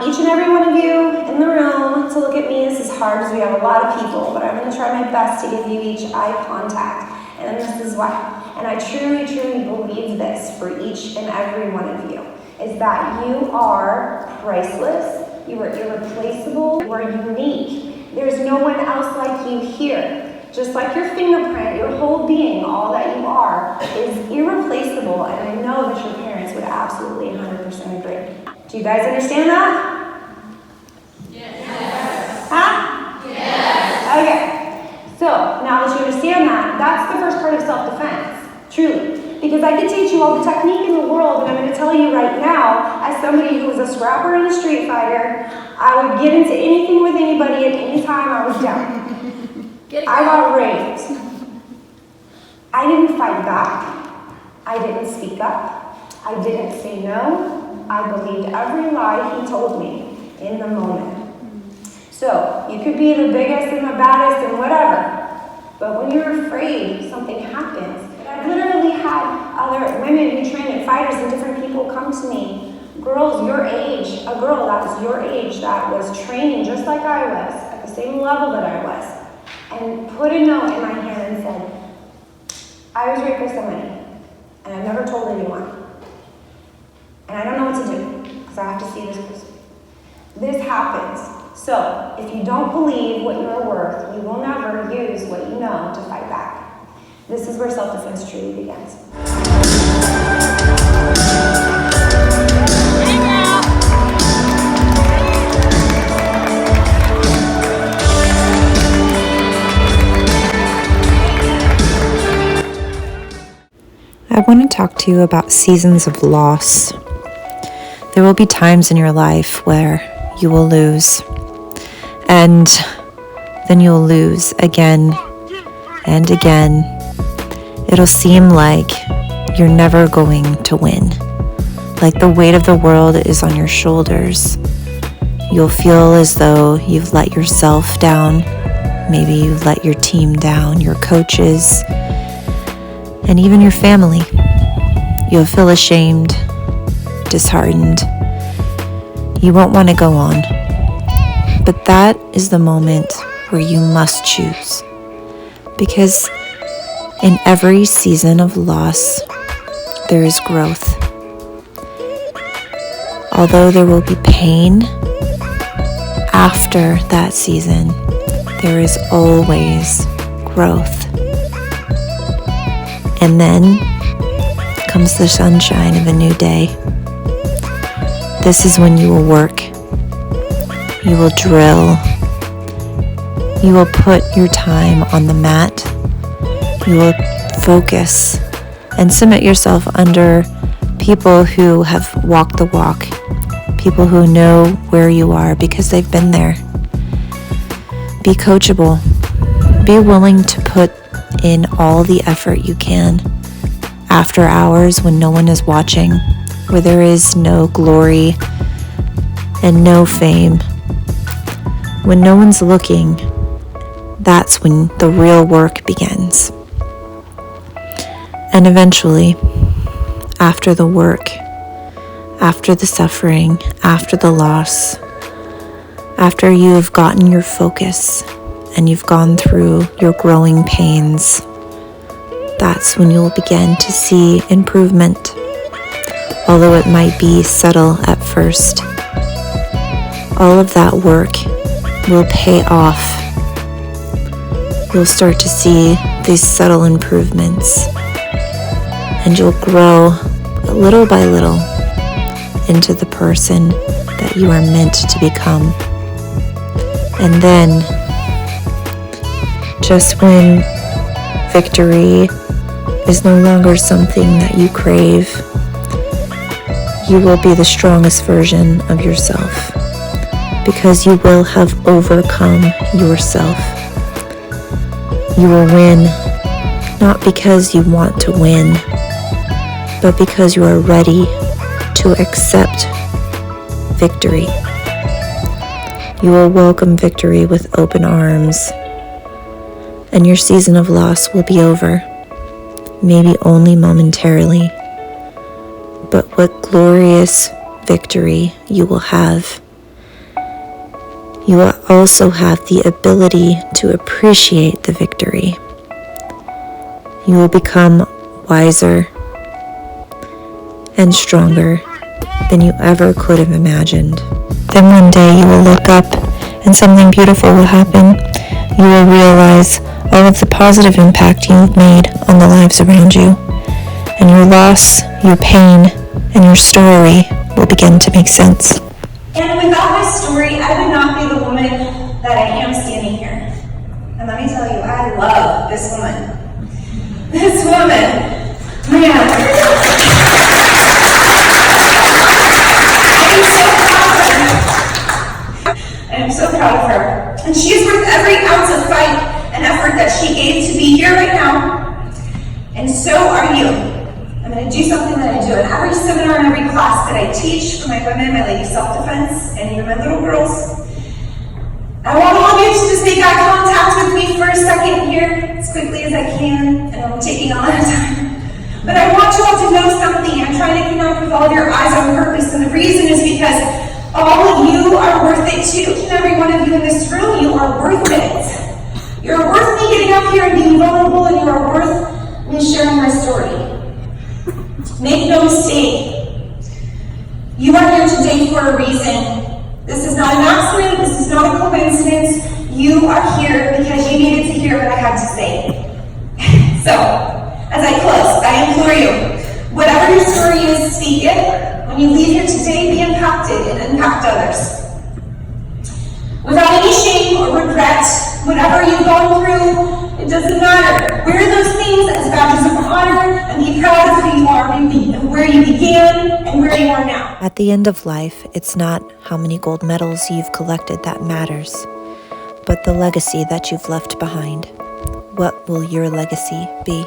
want each and every one of you in the room to look at me. This is hard because we have a lot of people, but I'm going to try my best to give you each eye contact. And this is why. And I truly, truly believe this for each and every one of you, is that you are priceless, you are irreplaceable, you are unique. There's no one else like you here. Just like your fingerprint, your whole being, all that you are, is irreplaceable. And I know that your parents would absolutely 100% agree. Do you guys understand that? Yes. Huh? Yes. Okay. So, now that you understand that, that's the first part of self-defense, truly. Because I can teach you all the technique in the world, and I'm going to tell you right now, as somebody who was a scrapper and a street fighter, I would get into anything with anybody at any time I was down. I got raped. I didn't fight back. I didn't speak up. I didn't say no. I believed every lie he told me in the moment. So, you could be the biggest and the baddest and whatever, but when you're afraid, something happens. I've literally had other women who train at fighters and different people come to me, girls your age, a girl that was your age that was training just like I was, at the same level that I was, and put a note in my hand and said, I was raped by somebody, and I've never told anyone. And I don't know what to do, because I have to see this person. This happens. So, if you don't believe what you're worth, you will never use what you know to fight back. This is where self-defense truly begins. I want to talk to you about seasons of loss. There will be times in your life where you will lose, and then you'll lose again and again. It'll seem like you're never going to win, like the weight of the world is on your shoulders. You'll feel as though you've let yourself down, maybe you've let your team down, your coaches, and even your family. You'll feel ashamed, disheartened. You won't want to go on. But that is the moment where you must choose. Because in every season of loss, there is growth. Although there will be pain after that season, there is always growth. And then comes the sunshine of a new day. This is when you will work. You will drill. You will put your time on the mat. You will focus and submit yourself under people who have walked the walk, people who know where you are because they've been there. Be coachable. Be willing to put in all the effort you can after hours when no one is watching, where there is no glory and no fame. When no one's looking, that's when the real work begins. And eventually, after the work, after the suffering, after the loss, after you have gotten your focus and you've gone through your growing pains, that's when you'll begin to see improvement, although it might be subtle at first. All of that work will pay off. You'll start to see these subtle improvements, and you'll grow little by little into the person that you are meant to become. And then, just when victory is no longer something that you crave, you will be the strongest version of yourself, because you will have overcome yourself. You will win, not because you want to win, but because you are ready to accept victory. You will welcome victory with open arms, and your season of loss will be over, maybe only momentarily. But what glorious victory you will have you will also have the ability to appreciate the victory. You will become wiser and stronger than you ever could have imagined. Then one day you will look up and something beautiful will happen. You will realize all of the positive impact you've made on the lives around you. And your loss, your pain, and your story will begin to make sense. And without my story, I would not be the woman that I am standing here. And let me tell you, I love this woman. This woman, man. I am so proud of her. And she is worth every ounce of fight and effort that she gave to be here right now. And so are you. I'm going to do something that I do in every seminar and every class that I teach for my women, my ladies self-defense, and even my little girls. I want all of you to just make eye contact with me for a second here, as quickly as I can. I know I'm taking a lot of time. But I want you all to know something. I'm trying to connect with all of your eyes on purpose, and the reason is because all of you are worth it too. Each and every one of you in this room, you are worth it. You're worth me getting up here and being vulnerable, and you are worth me sharing my story. Make no mistake, you are here today for a reason. This is not an accident, this is not a coincidence. You are here because you needed to hear what I had to say. So, as I close, I implore you, whatever your story is, speak it. When you leave here today, be impacted and impact others. Without any shame or regret, whatever you've gone through, it doesn't matter. Wear those things as badges of honor and be proud of who you are, where you began and where you are now. At the end of life, it's not how many gold medals you've collected that matters, but the legacy that you've left behind. What will your legacy be?